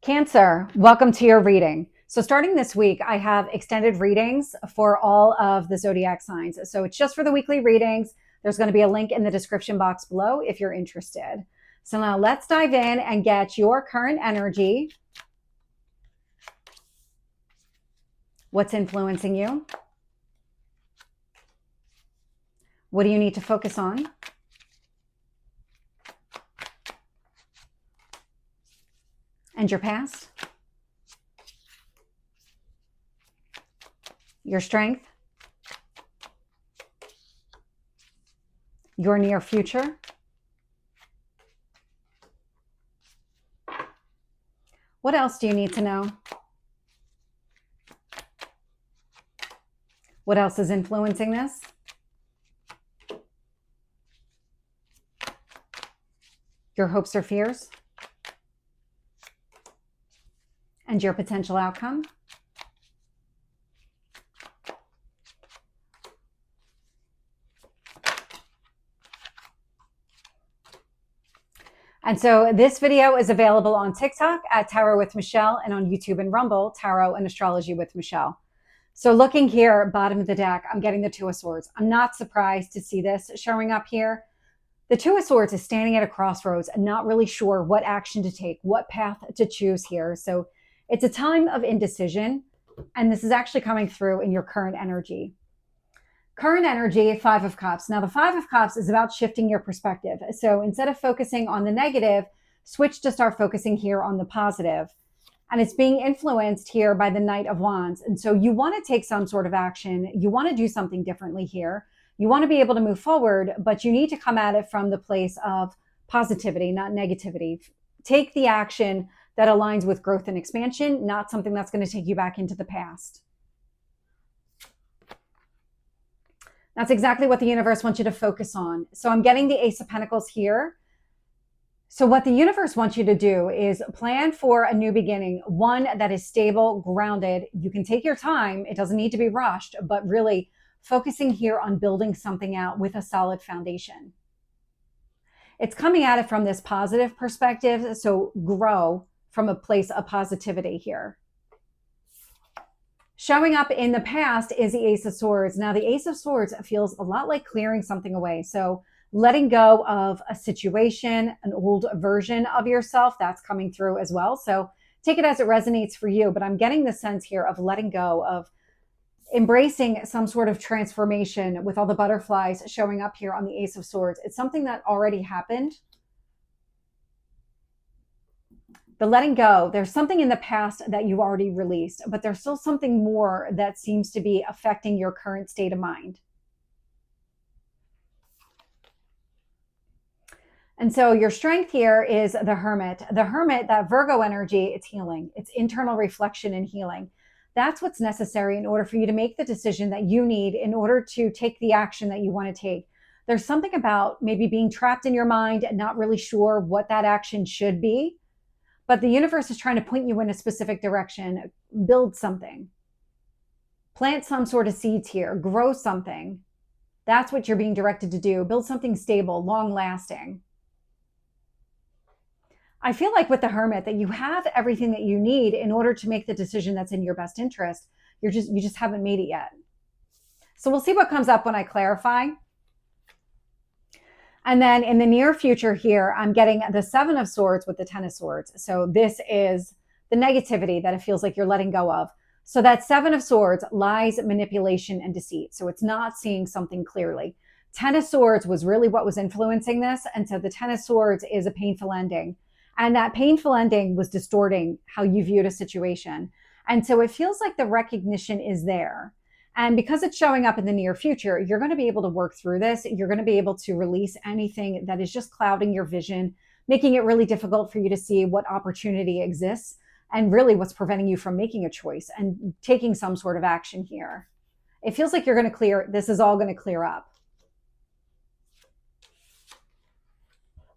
Cancer, welcome to your reading. So starting this week, I have extended readings for all of the zodiac signs. So it's just for the weekly readings. There's going to be a link in the description box below if you're interested. So now let's dive in and get your current energy. What's influencing you? What do you need to focus on? And your past? Your strength? Your near future? What else do you need to know? What else is influencing this? Your hopes or fears? And your potential outcome? And so this video is available on TikTok at Tarot with Michelle and on YouTube and Rumble, Tarot and Astrology with Michelle. So looking here, bottom of the deck, I'm getting the Two of Swords. I'm not surprised to see this showing up here. The Two of Swords is standing at a crossroads and not really sure what action to take, what path to choose here. So it's a time of indecision, and this is actually coming through in your current energy. Current energy, Five of Cups. Now, the Five of Cups is about shifting your perspective. So instead of focusing on the negative, switch to start focusing here on the positive. And it's being influenced here by the Knight of Wands. And so you want to take some sort of action. You want to do something differently here. You want to be able to move forward, but you need to come at it from the place of positivity, not negativity. Take the action that aligns with growth and expansion, not something that's going to take you back into the past. That's exactly what the universe wants you to focus on. So I'm getting the Ace of Pentacles here. So what the universe wants you to do is plan for a new beginning, one that is stable, grounded. You can take your time. It doesn't need to be rushed, but really focusing here on building something out with a solid foundation. It's coming at it from this positive perspective. So grow from a place of positivity here. Showing up in the past is the Ace of Swords. Now, the Ace of Swords feels a lot like clearing something away. So letting go of a situation, an old version of yourself, that's coming through as well. So take it as it resonates for you. But I'm getting the sense here of letting go, of embracing some sort of transformation with all the butterflies showing up here on the Ace of Swords. It's something that already happened. The letting go, there's something in the past that you already released, but there's still something more that seems to be affecting your current state of mind. And so your strength here is the Hermit. The Hermit, that Virgo energy, it's healing. It's internal reflection and healing. That's what's necessary in order for you to make the decision that you need in order to take the action that you want to take. There's something about maybe being trapped in your mind and not really sure what that action should be. But the universe is trying to point you in a specific direction. Build something. Plant some sort of seeds here. Grow something. That's what you're being directed to do. Build something stable, long-lasting. I feel like with the Hermit that you have everything that you need in order to make the decision that's in your best interest. You just haven't made it yet. So we'll see what comes up when I clarify. And then in the near future here, I'm getting the Seven of Swords with the Ten of Swords. So this is the negativity that it feels like you're letting go of. So that Seven of Swords, lies, manipulation, and deceit. So it's not seeing something clearly. Ten of Swords was really what was influencing this. And so the Ten of Swords is a painful ending. And that painful ending was distorting how you viewed a situation. And so it feels like the recognition is there. And because it's showing up in the near future, you're going to be able to work through this. You're going to be able to release anything that is just clouding your vision, making it really difficult for you to see what opportunity exists and really what's preventing you from making a choice and taking some sort of action here. It feels like you're going to clear, this is all going to clear up.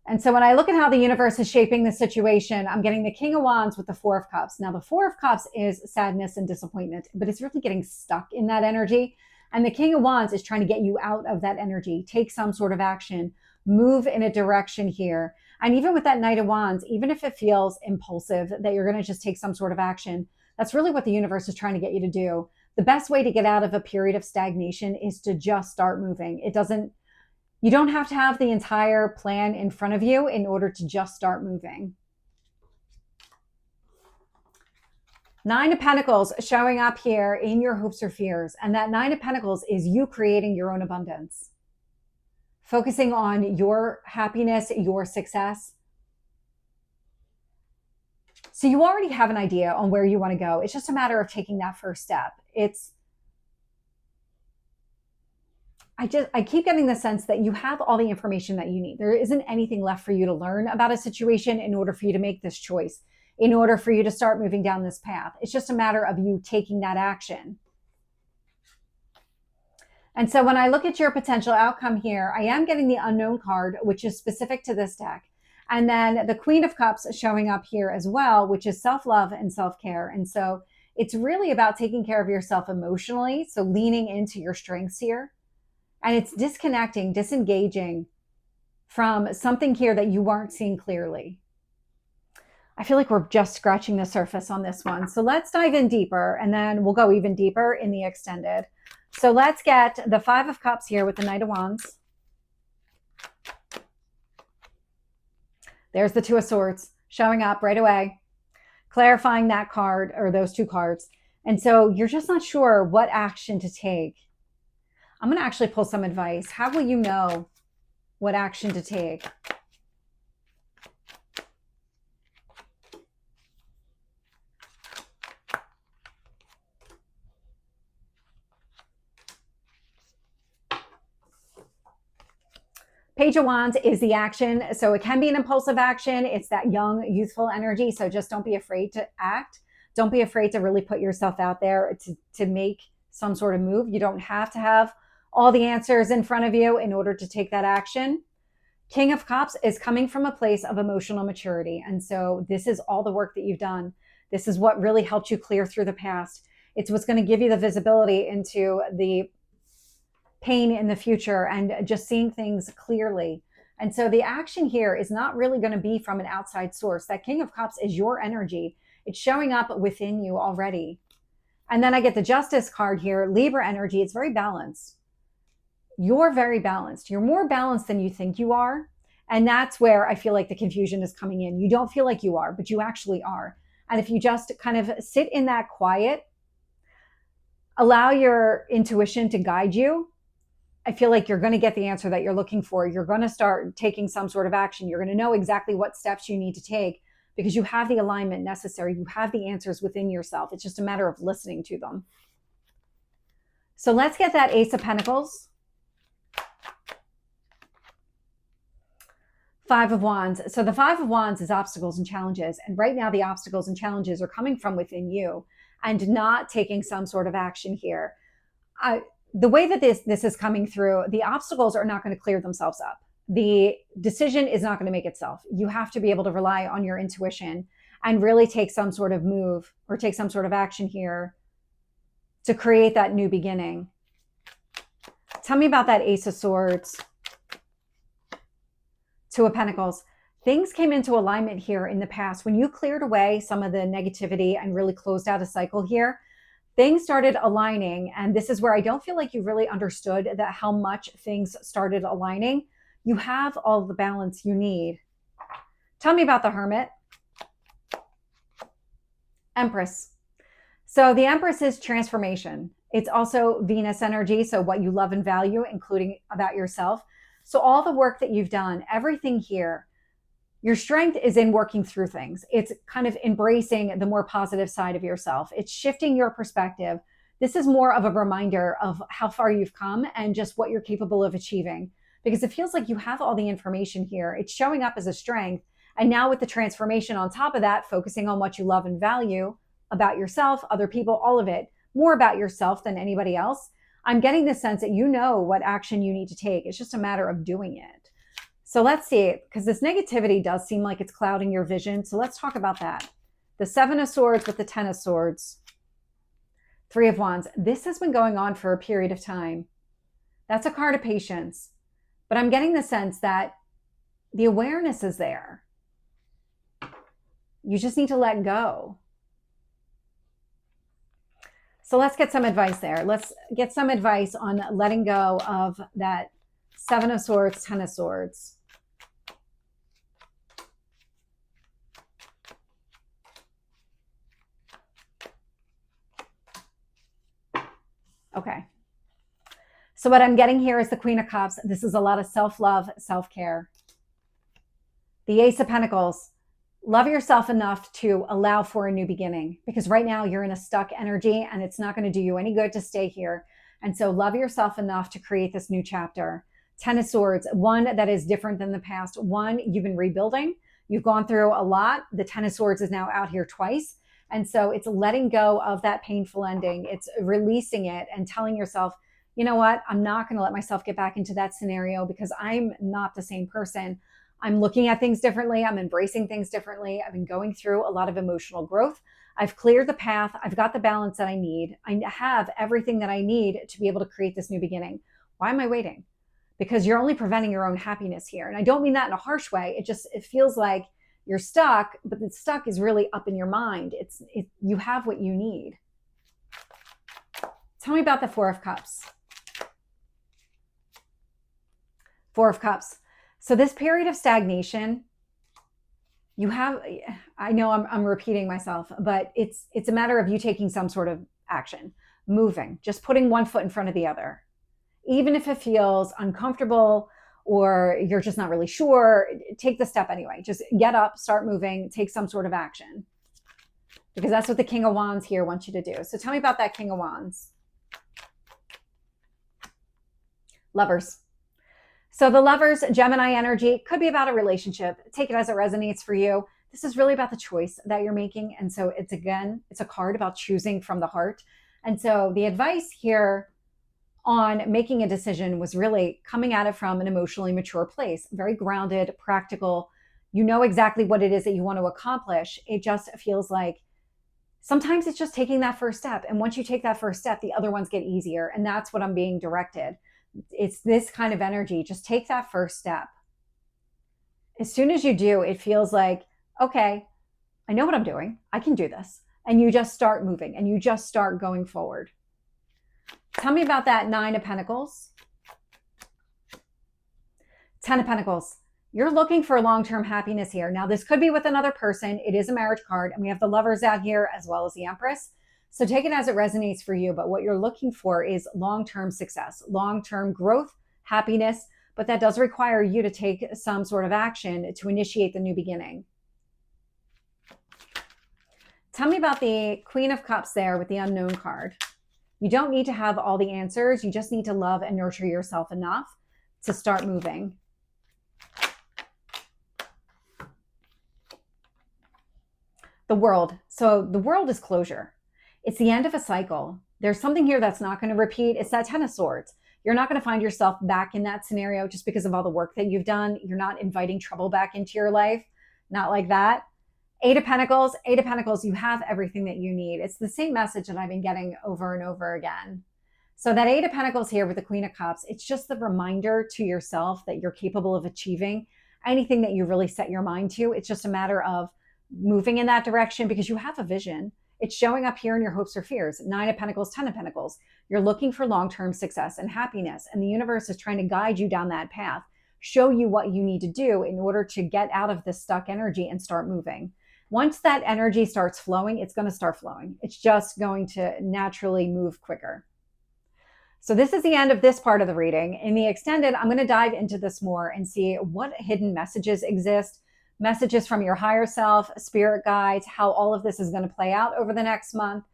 And so when I look at how the universe is shaping the situation, I'm getting the King of Wands with the Four of Cups. Now, the Four of Cups is sadness and disappointment, but it's really getting stuck in that energy. And the King of Wands is trying to get you out of that energy. Take some sort of action. Move in a direction here. And even with that Knight of Wands, even if it feels impulsive that you're going to just take some sort of action, that's really what the universe is trying to get you to do. The best way to get out of a period of stagnation is to just start moving. You don't have to have the entire plan in front of you in order to just start moving. Nine of Pentacles showing up here in your hopes or fears. And that Nine of Pentacles is you creating your own abundance. Focusing on your happiness, your success. So you already have an idea on where you want to go. It's just a matter of taking that first step. I keep getting the sense that you have all the information that you need. There isn't anything left for you to learn about a situation in order for you to make this choice, in order for you to start moving down this path. It's just a matter of you taking that action. And so when I look at your potential outcome here, I am getting the Unknown card, which is specific to this deck. And then the Queen of Cups showing up here as well, which is self-love and self-care. And so it's really about taking care of yourself emotionally. So leaning into your strengths here. And it's disconnecting, disengaging from something here that you weren't seeing clearly. I feel like we're just scratching the surface on this one. So let's dive in deeper, and then we'll go even deeper in the extended. So let's get the Five of Cups here with the Knight of Wands. There's the Two of Swords showing up right away, clarifying that card or those two cards. And so you're just not sure what action to take. I'm going to actually pull some advice. How will you know what action to take? Page of Wands is the action. So it can be an impulsive action. It's that young, youthful energy. So just don't be afraid to act. Don't be afraid to really put yourself out there to make some sort of move. You don't have to have all the answers in front of you in order to take that action. King of Cups is coming from a place of emotional maturity. And so this is all the work that you've done. This is what really helped you clear through the past. It's what's going to give you the visibility into the pain in the future and just seeing things clearly. And so the action here is not really going to be from an outside source. That King of Cups is your energy. It's showing up within you already. And then I get the Justice card here, Libra energy. It's very balanced. You're very balanced. You're more balanced than you think you are. And that's where I feel like the confusion is coming in. You don't feel like you are, but you actually are. And if you just kind of sit in that quiet, allow your intuition to guide you, I feel like you're going to get the answer that you're looking for. You're going to start taking some sort of action. You're going to know exactly what steps you need to take because you have the alignment necessary. You have the answers within yourself. It's just a matter of listening to them. So let's get that Ace of Pentacles. Five of Wands. So the Five of Wands is obstacles and challenges. And right now the obstacles and challenges are coming from within you and not taking some sort of action here. The way that this is coming through, the obstacles are not going to clear themselves up. The decision is not going to make itself. You have to be able to rely on your intuition and really take some sort of move or take some sort of action here to create that new beginning. Tell me about that Ace of Swords. Two of Pentacles. Things came into alignment here in the past. When you cleared away some of the negativity and really closed out a cycle here, things started aligning. And this is where I don't feel like you really understood that how much things started aligning. You have all the balance you need. Tell me about the Hermit. Empress. So the Empress is transformation. It's also Venus energy. So what you love and value, including about yourself. So all the work that you've done, everything here, your strength is in working through things. It's kind of embracing the more positive side of yourself. It's shifting your perspective. This is more of a reminder of how far you've come and just what you're capable of achieving, because it feels like you have all the information here. It's showing up as a strength. And now with the transformation on top of that, focusing on what you love and value about yourself, other people, all of it, more about yourself than anybody else. I'm getting the sense that you know what action you need to take. It's just a matter of doing it. So let's see, because this negativity does seem like it's clouding your vision. So let's talk about that. The Seven of Swords with the Ten of Swords. Three of Wands. This has been going on for a period of time. That's a card of patience. But I'm getting the sense that The awareness is there. You just need to let go. So let's get some advice there. Let's get some advice on letting go of that Seven of Swords, Ten of Swords. Okay. So what I'm getting here is the Queen of Cups. This is a lot of self-love, self-care. The Ace of Pentacles. Love yourself enough to allow for a new beginning, because right now you're in a stuck energy and it's not going to do you any good to stay here. And so love yourself enough to create this new chapter. Ten of Swords, one that is different than the past. One, you've been rebuilding. You've gone through a lot. The Ten of Swords is now out here twice. And so it's letting go of that painful ending. It's releasing it and telling yourself, you know what? I'm not going to let myself get back into that scenario because I'm not the same person. I'm looking at things differently. I'm embracing things differently. I've been going through a lot of emotional growth. I've cleared the path. I've got the balance that I need. I have everything that I need to be able to create this new beginning. Why am I waiting? Because you're only preventing your own happiness here. And I don't mean that in a harsh way. It feels like you're stuck, but the stuck is really up in your mind. You have what you need. Tell me about the Four of Cups. Four of Cups. So this period of stagnation, I know I'm repeating myself, but it's a matter of you taking some sort of action, moving, just putting one foot in front of the other. Even if it feels uncomfortable or you're just not really sure, take the step anyway. Just get up, start moving, take some sort of action. Because that's what the King of Wands here wants you to do. So tell me about that King of Wands. Lovers. So the Lovers, Gemini energy, could be about a relationship. Take it as it resonates for you. This is really about the choice that you're making. And so it's a card about choosing from the heart. And so the advice here on making a decision was really coming at it from an emotionally mature place, very grounded, practical. You know exactly what it is that you want to accomplish. It just feels like sometimes it's just taking that first step. And once you take that first step, the other ones get easier. And that's what I'm being directed. It's this kind of energy. Just take that first step. As soon as you do, it feels like, okay, I know what I'm doing. I can do this. And you just start moving and you just start going forward. Tell me about that Nine of Pentacles. Ten of Pentacles. You're looking for long-term happiness here. Now, this could be with another person. It is a marriage card. And we have the Lovers out here as well as the Empress. So take it as it resonates for you. But what you're looking for is long-term success, long-term growth, happiness. But that does require you to take some sort of action to initiate the new beginning. Tell me about the Queen of Cups there with the Unknown card. You don't need to have all the answers. You just need to love and nurture yourself enough to start moving. The World. So the World is closure. It's the end of a cycle. There's something here that's not going to repeat. It's that Ten of Swords. You're not going to find yourself back in that scenario just because of all the work that you've done. You're not inviting trouble back into your life. Not like that. Eight of Pentacles. Eight of Pentacles, you have everything that you need. It's the same message that I've been getting over and over again. So that Eight of Pentacles here with the Queen of Cups, it's just the reminder to yourself that you're capable of achieving anything that you really set your mind to. It's just a matter of moving in that direction because you have a vision. It's showing up here in your hopes or fears. Nine of Pentacles, Ten of Pentacles. You're looking for long-term success and happiness, and the universe is trying to guide you down that path, show you what you need to do in order to get out of this stuck energy and start moving. Once that energy starts flowing, it's going to start flowing. It's just going to naturally move quicker. So this is the end of this part of the reading. In the extended, I'm going to dive into this more and see what hidden messages exist, messages from your higher self, spirit guides, how all of this is going to play out over the next month.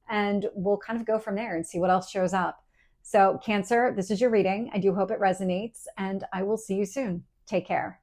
And we'll kind of go from there and see what else shows up. So Cancer, this is your reading. I do hope it resonates, and I will see you soon. Take care.